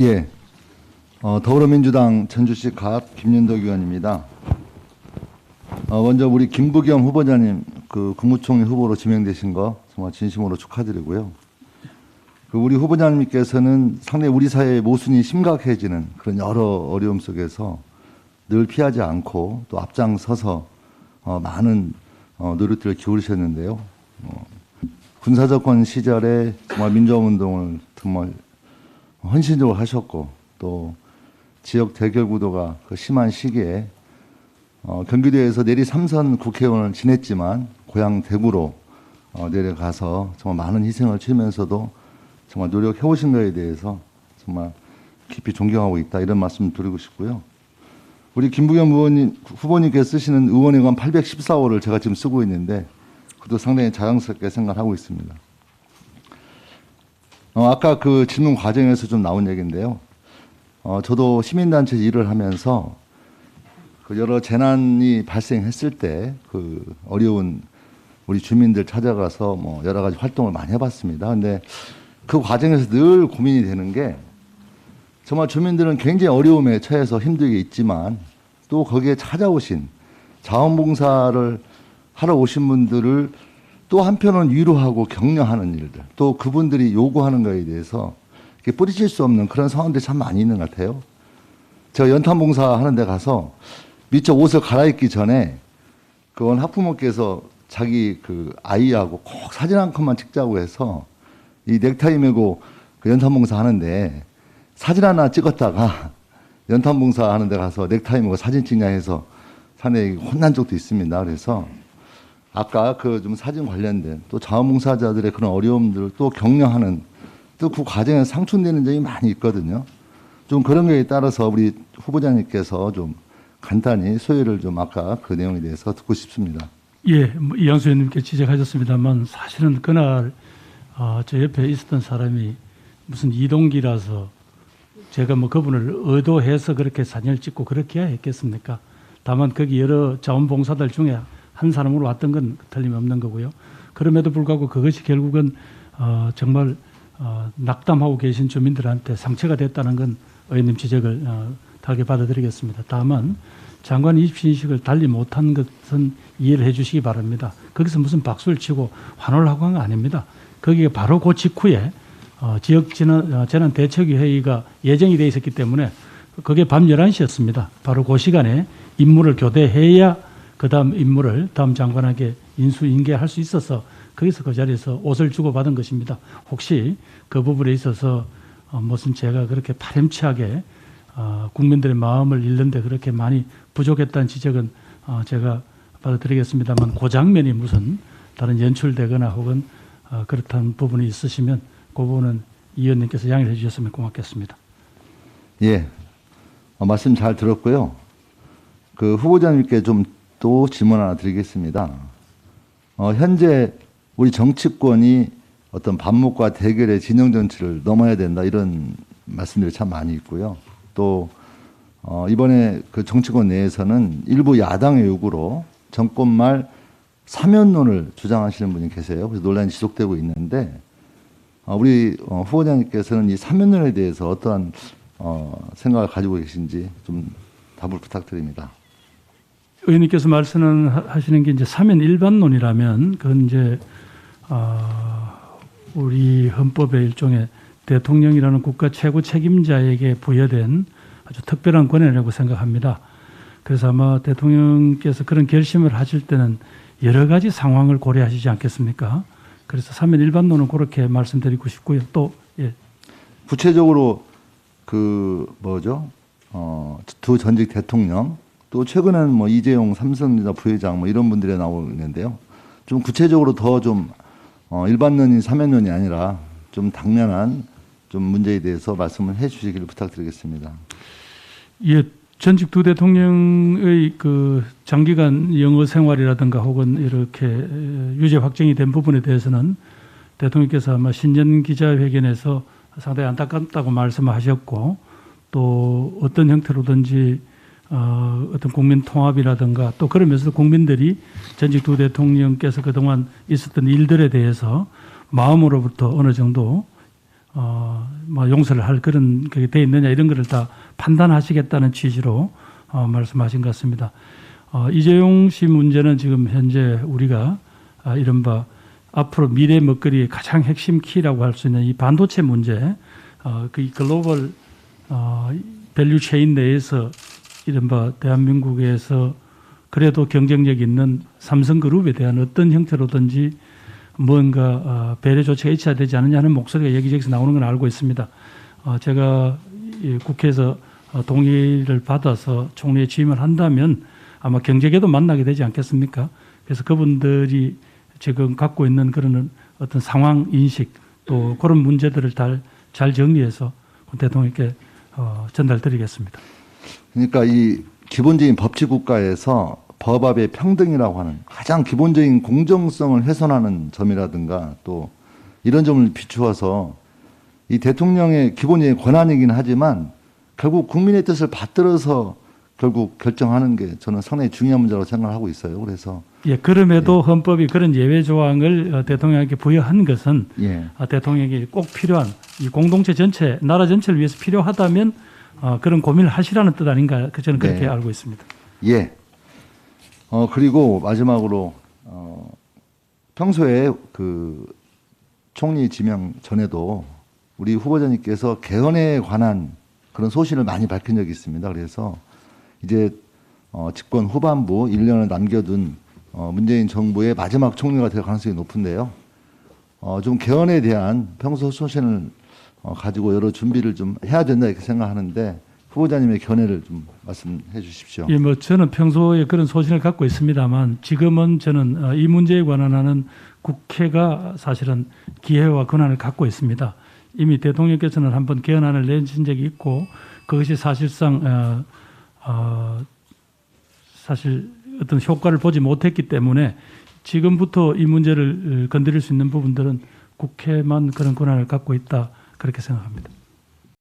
예, 더불어민주당 전주시 갑 김윤덕 의원입니다. 먼저 우리 김부겸 후보자님 그 국무총리 후보로 지명되신 거 정말 진심으로 축하드리고요. 그 우리 후보자님께서는 상당히 우리 사회의 모순이 심각해지는 그런 여러 어려움 속에서 늘 피하지 않고 또 앞장서서 많은 노력들을 기울이셨는데요. 군사정권 시절에 정말 민주화운동을 정말 헌신적으로 하셨고 또 지역 대결 구도가 그 심한 시기에 경기도에서 내리 3선 국회의원을 지냈지만 고향 대구로 내려가서 정말 많은 희생을 치르면서도 정말 노력해 오신 것에 대해서 정말 깊이 존경하고 있다 이런 말씀 드리고 싶고요. 우리 김부겸 후보님께서 쓰시는 의원회관 814호를 제가 지금 쓰고 있는데 그것도 상당히 자랑스럽게 생각하고 있습니다. 아까 그 질문 과정에서 좀 나온 얘기인데요. 저도 시민단체 일을 하면서 그 여러 재난이 발생했을 때 그 어려운 우리 주민들 찾아가서 뭐 여러 가지 활동을 많이 해봤습니다. 근데 그 과정에서 늘 고민이 되는 게 정말 주민들은 굉장히 어려움에 처해서 힘들게 있지만 또 거기에 찾아오신 자원봉사를 하러 오신 분들을 또 한편은 위로하고 격려하는 일들, 또 그분들이 요구하는 거에 대해서 뿌리칠 수 없는 그런 상황들이 참 많이 있는 것 같아요. 제가 연탄봉사 하는 데 가서 미처 옷을 갈아입기 전에 그건 학부모께서 자기 그 아이하고 꼭 사진 한 컷만 찍자고 해서 이 넥타이 메고 그 연탄봉사 하는데 사진 하나 찍었다가 연탄봉사 하는 데 가서 넥타이 메고 사진 찍냐 해서 상당히 혼난 적도 있습니다. 그래서 아까 그 좀 사진 관련된 또 자원봉사자들의 그런 어려움들을 또 격려하는 또 그 과정에서 상충되는 점이 많이 있거든요. 좀 그런 거에 따라서 우리 후보자님께서 좀 간단히 소회를 좀 아까 그 내용에 대해서 듣고 싶습니다. 예, 이양수 의원님께 지적하셨습니다만 사실은 그날 저 옆에 있었던 사람이 무슨 이동기라서 제가 뭐 그분을 의도해서 그렇게 사진을 찍고 그렇게 해야 했겠습니까? 다만 거기 여러 자원봉사들 중에 한 사람으로 왔던 건 틀림없는 거고요. 그럼에도 불구하고 그것이 결국은 정말 낙담하고 계신 주민들한테 상처가 됐다는 건 의원님 지적을 다르게 받아들이겠습니다. 다만 장관 입시인식을 달리 못한 것은 이해를 해 주시기 바랍니다. 거기서 무슨 박수를 치고 환호를 하고 한 거 아닙니다. 거기에 바로 그 직후에 지역 재난대책위 회의가 예정이 돼 있었기 때문에 그게 밤 11시였습니다. 바로 그 시간에 임무를 교대해야 그 다음 임무를 다음 장관에게 인수인계할 수 있어서 거기서 그 자리에서 옷을 주고받은 것입니다. 혹시 그 부분에 있어서 무슨 제가 그렇게 파렴치하게 국민들의 마음을 잃는데 그렇게 많이 부족했다는 지적은 제가 받아들이겠습니다만 그 장면이 무슨 다른 연출되거나 혹은 그렇다는 부분이 있으시면 그 부분은 이 의원님께서 양해를 해 주셨으면 고맙겠습니다. 예, 말씀 잘 들었고요. 그 후보자님께 좀 또 질문 하나 드리겠습니다. 현재 우리 정치권이 어떤 반목과 대결의 진영 정치를 넘어야 된다 이런 말씀들이 참 많이 있고요. 또 이번에 그 정치권 내에서는 일부 야당의 요구로 정권 말 사면론을 주장하시는 분이 계세요. 그래서 논란이 지속되고 있는데 우리 후보자님께서는 이 사면론에 대해서 어떠한 생각을 가지고 계신지 좀 답을 부탁드립니다. 의원님께서 말씀하시는 게 이제 사면 일반론이라면 그건 이제 우리 헌법의 일종의 대통령이라는 국가 최고 책임자에게 부여된 아주 특별한 권한이라고 생각합니다. 그래서 아마 대통령께서 그런 결심을 하실 때는 여러 가지 상황을 고려하시지 않겠습니까? 그래서 사면 일반론은 그렇게 말씀드리고 싶고요. 또 예. 구체적으로 그 뭐죠? 두 전직 대통령 또 최근에는 뭐 이재용 삼성전자 부회장 뭐 이런 분들이 나오고 있는데요. 좀 구체적으로 더 좀 일반론이 사면론이 아니라 좀 당면한 좀 문제에 대해서 말씀을 해주시기를 부탁드리겠습니다. 예, 전직 두 대통령의 그 장기간 영어 생활이라든가 혹은 이렇게 유죄 확정이 된 부분에 대해서는 대통령께서 아마 신년 기자회견에서 상당히 안타깝다고 말씀하셨고 또 어떤 형태로든지 어떤 국민 통합이라든가 또 그러면서 국민들이 전직 두 대통령께서 그동안 있었던 일들에 대해서 마음으로부터 어느 정도 뭐 용서를 할 그런 그게 돼 있느냐 이런 것을 다 판단하시겠다는 취지로 말씀하신 것 같습니다. 이재용 씨 문제는 지금 현재 우리가 이른바 앞으로 미래 먹거리의 가장 핵심 키라고 할 수 있는 이 반도체 문제, 그 글로벌 밸류 체인 내에서 이른바 대한민국에서 그래도 경쟁력 있는 삼성그룹에 대한 어떤 형태로든지 뭔가 배려 조치가 있어야 되지 않느냐는 목소리가 여기저기서 나오는 건 알고 있습니다. 제가 국회에서 동의를 받아서 총리에 취임을 한다면 아마 경제계도 만나게 되지 않겠습니까? 그래서 그분들이 지금 갖고 있는 그런 어떤 상황 인식 또 그런 문제들을 잘 정리해서 대통령께 전달드리겠습니다. 그러니까 이 기본적인 법치 국가에서 법압의 평등이라고 하는 가장 기본적인 공정성을 훼손하는 점이라든가 또 이런 점을 비추어서 이 대통령의 기본적인 권한이긴 하지만 결국 국민의 뜻을 받들어서 결국 결정하는 게 저는 상당히 중요한 문제라고 생각하고 있어요. 그래서 그럼에도 헌법이 그런 예외 조항을 대통령에게 부여한 것은 예. 대통령에게 꼭 필요한 이 공동체 전체, 나라 전체를 위해서 필요하다면 그런 고민을 하시라는 뜻 아닌가 저는 그렇게 네. 알고 있습니다. 예. 그리고 마지막으로 평소에 그 총리 지명 전에도 우리 후보자님께서 개헌에 관한 그런 소신을 많이 밝힌 적이 있습니다. 그래서 이제 집권 후반부 1년을 남겨둔 문재인 정부의 마지막 총리가 될 가능성이 높은데요. 좀 개헌에 대한 평소 소신을 가지고 여러 준비를 좀 해야 된다 이렇게 생각하는데 후보자님의 견해를 좀 말씀해 주십시오. 예, 뭐 저는 평소에 그런 소신을 갖고 있습니다만 지금은 저는 이 문제에 관한 국회가 사실은 기회와 권한을 갖고 있습니다. 이미 대통령께서는 한번 개헌안을 내신 적이 있고 그것이 사실상 사실 어떤 효과를 보지 못했기 때문에 지금부터 이 문제를 건드릴 수 있는 부분들은 국회만 그런 권한을 갖고 있다 그렇게 생각합니다.